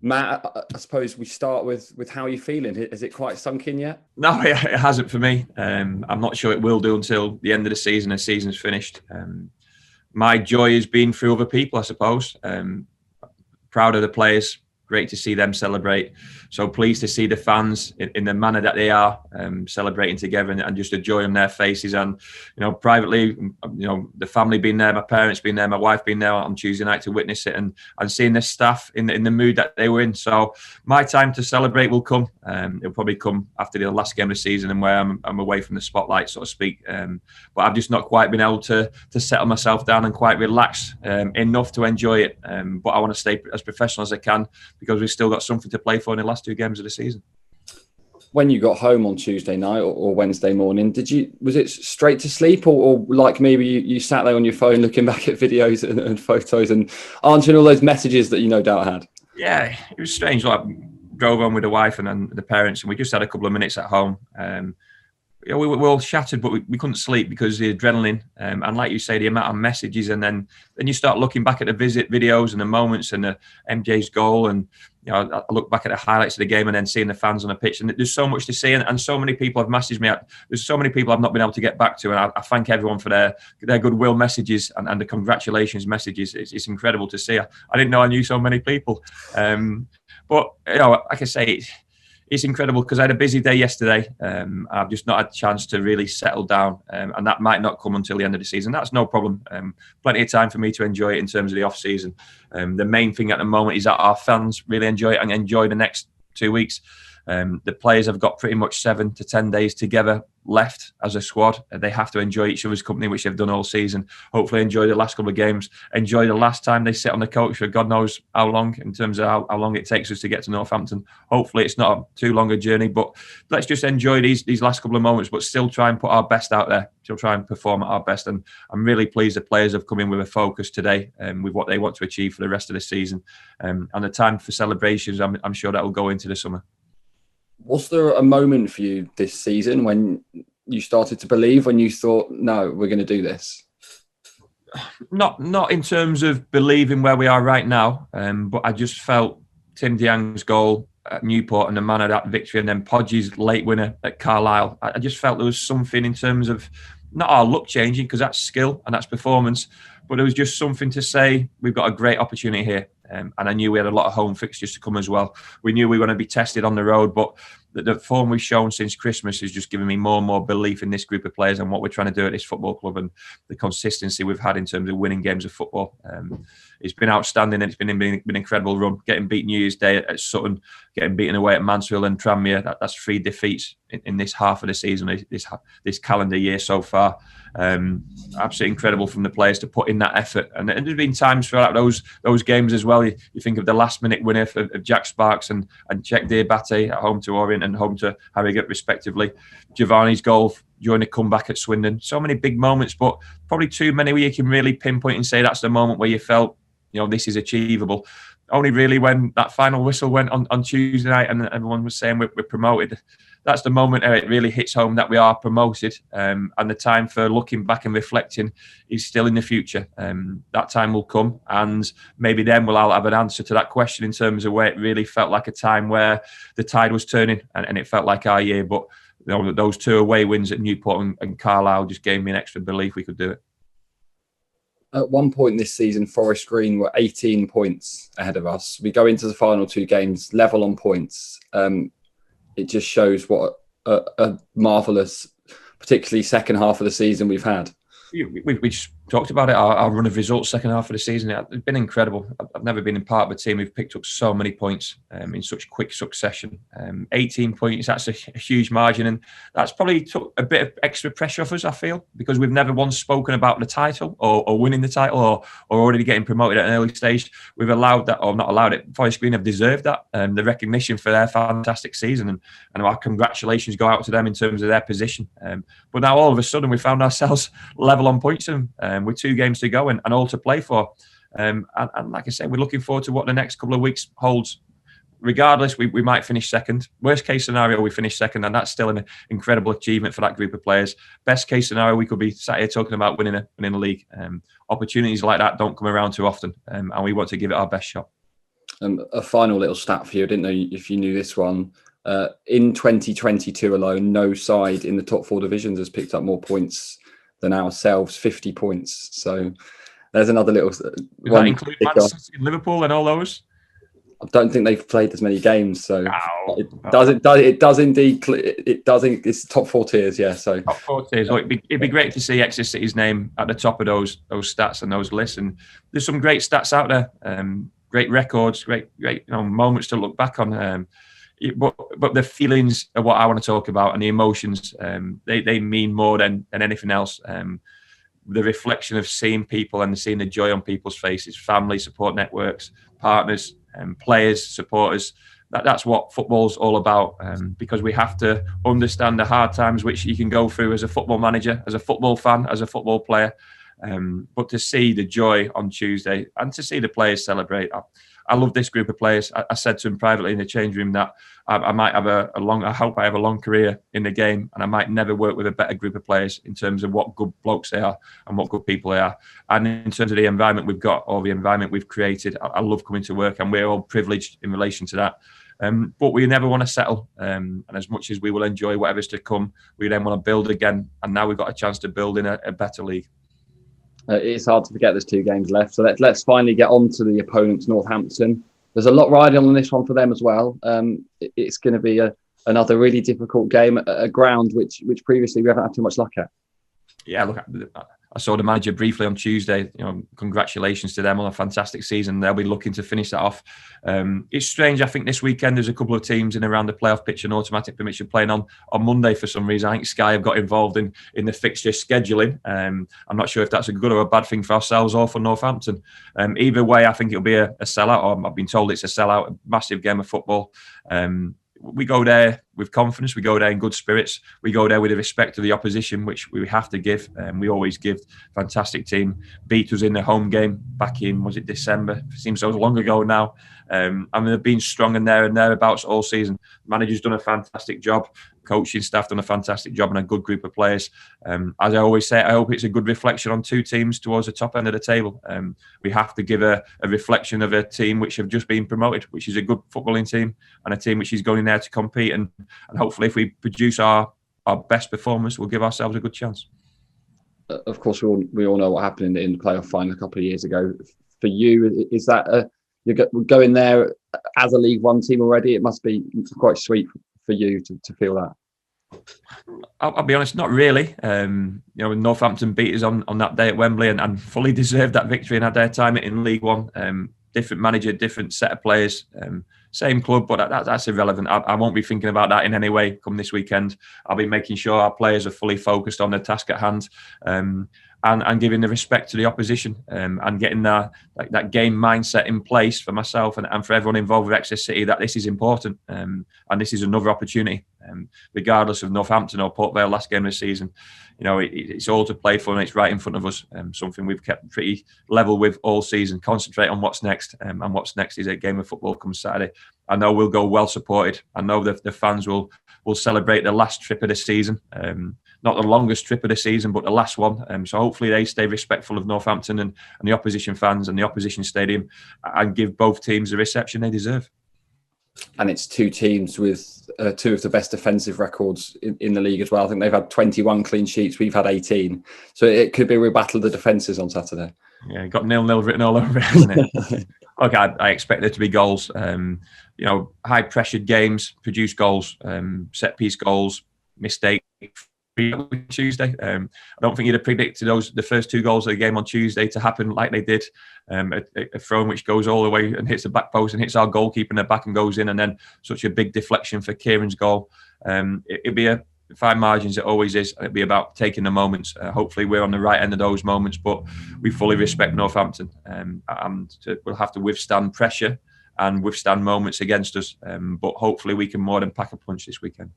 Matt, I suppose we start with how you're feeling. Is it quite sunk in yet? No, it hasn't for me. I'm not sure it will do until the end of the season. The season's finished. My joy has been through other people, I suppose. Proud of the players. Great to see them celebrate. So pleased to see the fans in the manner that they are celebrating together and just the joy on their faces. And privately, the family being there, my parents being there, my wife being there on Tuesday night to witness it, and seeing the staff in the mood that they were in. So my time to celebrate will come. It'll probably come after the last game of the season and where I'm away from the spotlight, so to speak. But I've just not quite been able to settle myself down and quite relax enough to enjoy it. But I want to stay as professional as I can, because we've still got something to play for in the last two games of the season. When you got home on Tuesday night or Wednesday morning, was it straight to sleep, or like maybe you sat there on your phone looking back at videos and photos and answering all those messages that you no doubt had? Yeah, it was strange. Like, drove home with the wife and the parents, and we just had a couple of minutes at home. We were all shattered, but we couldn't sleep because the adrenaline, and like you say, the amount of messages, and then you start looking back at the videos and the moments and the MJ's goal, and I look back at the highlights of the game and then seeing the fans on the pitch, and there's so much to see, and so many people have messaged me. There's so many people I've not been able to get back to, and I thank everyone for their goodwill messages and the congratulations messages. It's incredible to see. I didn't know I knew so many people, but like I say, it's incredible because I had a busy day yesterday. I've just not had a chance to really settle down, and that might not come until the end of the season. That's no problem. Plenty of time for me to enjoy it in terms of the off season. The main thing at the moment is that our fans really enjoy it and enjoy the next 2 weeks. The players have got pretty much 7 to 10 days together left as a squad. They have to enjoy each other's company, which they've done all season. Hopefully enjoy the last couple of games. Enjoy the last time they sit on the coach for God knows how long, in terms of how long it takes us to get to Northampton. Hopefully it's not too long a journey, but let's just enjoy these last couple of moments, but still try and put our best out there. Still try and perform at our best. And I'm really pleased the players have come in with a focus today, with what they want to achieve for the rest of the season. And the time for celebrations, I'm sure that will go into the summer. Was there a moment for you this season when you started to believe, when you thought, no, we're going to do this? Not in terms of believing where we are right now, but I just felt Tim Diang's goal at Newport and the man of that victory, and then Podge's late winner at Carlisle. I just felt there was something in terms of not our luck changing, because that's skill and that's performance, but there was just something to say, we've got a great opportunity here. And I knew we had a lot of home fixtures to come as well. We knew we were going to be tested on the road, but the form we've shown since Christmas has just given me more and more belief in this group of players and what we're trying to do at this football club, and the consistency we've had in terms of winning games of football. It's been outstanding, and it's been an incredible run. Getting beat New Year's Day at Sutton, getting beaten away at Mansfield and Tranmere, that's 3 defeats in this half of the season, this calendar year so far. Absolutely incredible from the players to put in that effort. And there's been times throughout those games as well. You think of the last minute winner of Jack Sparks and Czech Diabate at home to Orient and home to Harrogate respectively. Giovanni's goal during the comeback at Swindon. So many big moments, but probably too many where you can really pinpoint and say that's the moment where you felt, this is achievable. Only really when that final whistle went on Tuesday night and everyone was saying we're promoted. That's the moment it really hits home that we are promoted, and the time for looking back and reflecting is still in the future. That time will come, and maybe then I'll have an answer to that question in terms of where it really felt like a time where the tide was turning and it felt like our year. But those 2 away wins at Newport and Carlisle just gave me an extra belief we could do it. At one point this season, Forest Green were 18 points ahead of us. We go into the final 2 games level on points. It just shows what a marvellous, particularly second half of the season we've had. We just talked about it, our run of results second half of the season. It's been incredible. I've never been in part of a team who've picked up so many points in such quick succession. 18 points, that's a huge margin, and that's probably took a bit of extra pressure off us, I feel, because we've never once spoken about the title or winning the title or already getting promoted at an early stage. We've allowed that, or not allowed it. Forest Green have deserved that, the recognition for their fantastic season, and our congratulations go out to them in terms of their position. But now all of a sudden we found ourselves level on points with 2 games to go and all to play for. And like I said, we're looking forward to what the next couple of weeks holds. Regardless, we might finish second. Worst case scenario, we finish second, and that's still an incredible achievement for that group of players. Best case scenario, we could be sat here talking about winning a league. Opportunities like that don't come around too often, and we want to give it our best shot. A final little stat for you. I didn't know if you knew this one. In 2022 alone, no side in the top 4 divisions has picked up more points than ourselves, 50 points. So there's another little Does that include Man City, Liverpool, and all those? I don't think they've played as many games, so it does indeed. It's top 4 tiers, yeah. So top 4 tiers. Yeah. Look, it'd be great to see Exeter City's name at the top of those stats and those lists. And there's some great stats out there, great records, great moments to look back on. But the feelings are what I want to talk about, and the emotions. They mean more than anything else. The reflection of seeing people and seeing the joy on people's faces, family, support networks, partners, players, supporters. That's what football's all about, because we have to understand the hard times which you can go through as a football manager, as a football fan, as a football player. But to see the joy on Tuesday and to see the players celebrate, I love this group of players. I said to him privately in the change room that I might have I hope I have a long career in the game, and I might never work with a better group of players in terms of what good blokes they are and what good people they are. And in terms of the environment we've got, or the environment we've created, I love coming to work, and we're all privileged in relation to that. But we never want to settle. And as much as we will enjoy whatever's to come, we then want to build again. And now we've got a chance to build in a better league. It's hard to forget there's 2 games left. So let's finally get on to the opponents, Northampton. There's a lot riding on this one for them as well. It's going to be another really difficult game at a ground which previously we haven't had too much luck at. Yeah, look, I saw the manager briefly on Tuesday. Congratulations to them on a fantastic season. They'll be looking to finish that off. It's strange. I think this weekend there's a couple of teams in around the playoff pitch and automatic permission playing on Monday for some reason. I think Sky have got involved in the fixture scheduling. I'm not sure if that's a good or a bad thing for ourselves or for Northampton. Either way, I think it'll be a sellout, or I've been told it's a sellout, a massive game of football. We go there with confidence. We go there in good spirits. We go there with the respect to the opposition, which we have to give. We always give. Fantastic team. Beat us in the home game back in, was it December? It seems so long ago now. And they've been strong and there and thereabouts all season. Manager's done a fantastic job. Coaching staff done a fantastic job, and a good group of players. As I always say, I hope it's a good reflection on 2 teams towards the top end of the table. We have to give a reflection of a team which have just been promoted, which is a good footballing team, and a team which is going in there to compete. And hopefully, if we produce our best performance, we'll give ourselves a good chance. Of course, we all know what happened in the playoff final a couple of years ago. For you, is that you're going there as a League One team already? It must be quite sweet for you to feel that. I'll be honest, not really. Northampton beat us on that day at Wembley and fully deserved that victory and had their time in League One. Different manager, different set of players, same club, but that's irrelevant. I won't be thinking about that in any way come this weekend. I'll be making sure our players are fully focused on the task at hand, and giving the respect to the opposition, and getting that game mindset in place for myself and for everyone involved with Exeter City, that this is important, and this is another opportunity, regardless of Northampton or Port Vale last game of the season. It's all to play for, and it's right in front of us. Something we've kept pretty level with all season. Concentrate on what's next, and what's next is a game of football come Saturday. I know we'll go well supported. I know that the fans will celebrate the last trip of the season. Not the longest trip of the season, but the last one. So hopefully they stay respectful of Northampton and the opposition fans and the opposition stadium, and give both teams the reception they deserve. And it's 2 teams with 2 of the best defensive records in the league as well. I think they've had 21 clean sheets. We've had 18. So it could be a real battle of the defences on Saturday. Yeah, got 0-0 written all over it, hasn't it? Okay, I expect there to be goals. High pressured games produce goals, set piece goals, mistakes. Tuesday. I don't think you'd have predicted the first 2 goals of the game on Tuesday to happen like they did. A throw which goes all the way and hits the back post and hits our goalkeeper in the back and goes in, and then such a big deflection for Kieran's goal. It'd be a fine margins, it always is. It'd be about taking the moments. Hopefully we're on the right end of those moments, but we fully respect Northampton, and we'll have to withstand pressure and withstand moments against us. But hopefully we can more than pack a punch this weekend.